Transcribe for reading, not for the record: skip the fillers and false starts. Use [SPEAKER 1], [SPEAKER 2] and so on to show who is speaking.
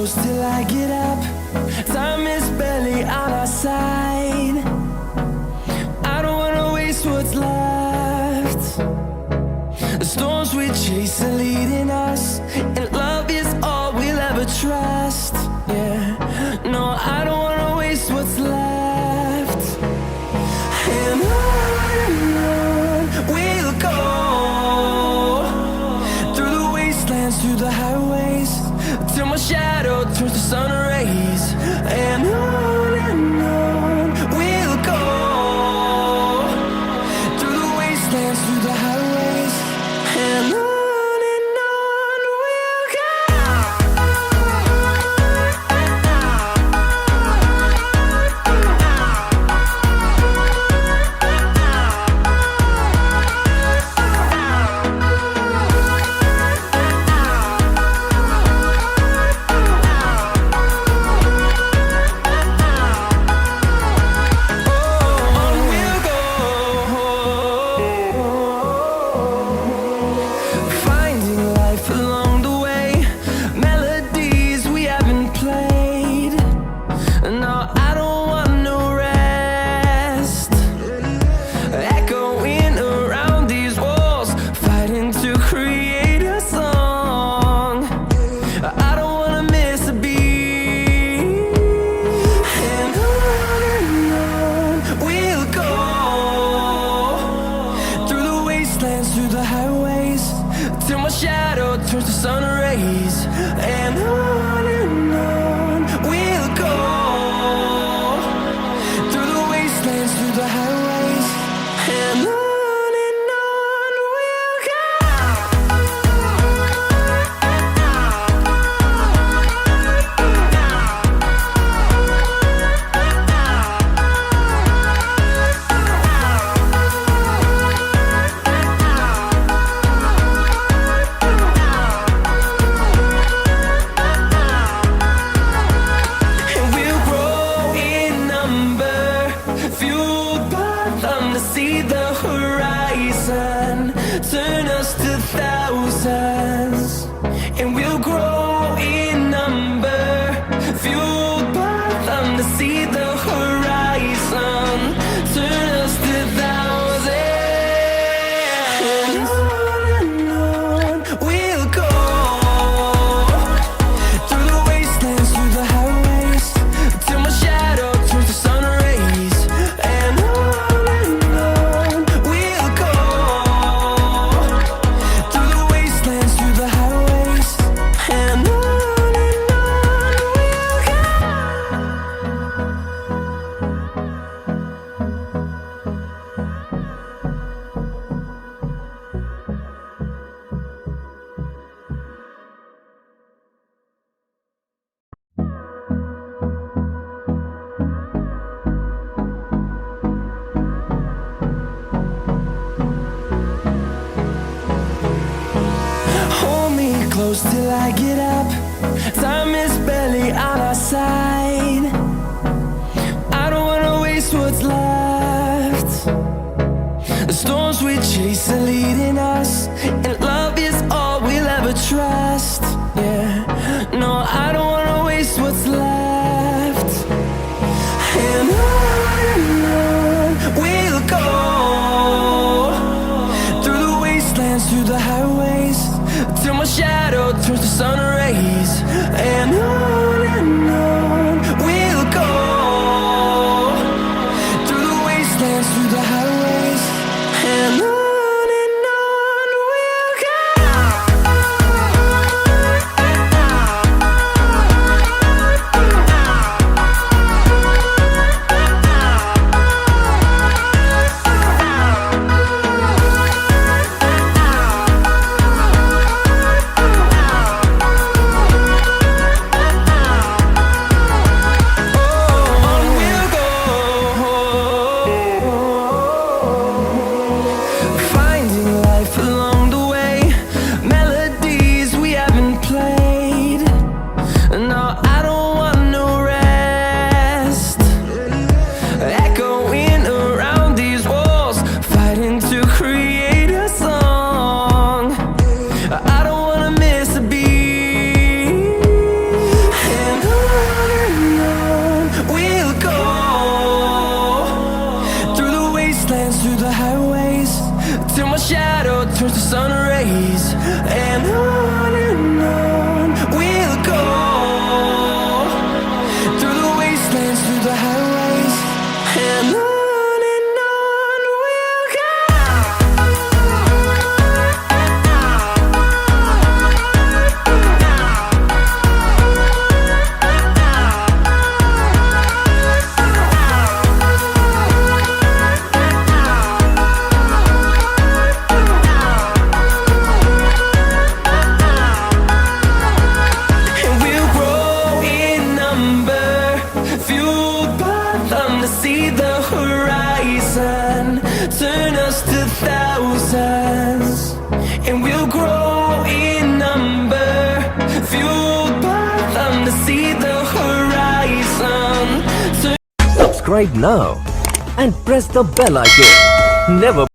[SPEAKER 1] close till I get up. Time is barely on our side. I don't wanna waste what's left. The storms we chase are leading us, and love is all we'll ever trust. Yeah, no, I don't wanna waste what's left. And on we'll go, through the wastelands, through the highways, till my shadow turns to sun rays. And on we'll go, through the wastelands, through the highways, and on we'll go. Through the highways, till my shadow turns to sun rays. And on we'll go, through the wastelands, through the highways, and on we'll go. See the horizon, turn us to thousands, and we'll grow in number, fueled by them to see the horizon, turn us to thousands, and on we'll go, through the wastelands, through the highways, till my shadow turns to sun rays. And close till I get up. Time is barely on our side. I don't wanna waste what's left. The storms we chase are leading us, and love is all we'll ever trust. Yeah, no, I don't wanna waste what's left. And on we'll go, through the wastelands, through the highways, till my shadow turns to sun rays. And on we'll go, through the wastelands, through the highways, and on see the horizon, turn us to thousands, and we'll grow in number, fueled by them to see the horizon.
[SPEAKER 2] Subscribe now and press the bell icon. Never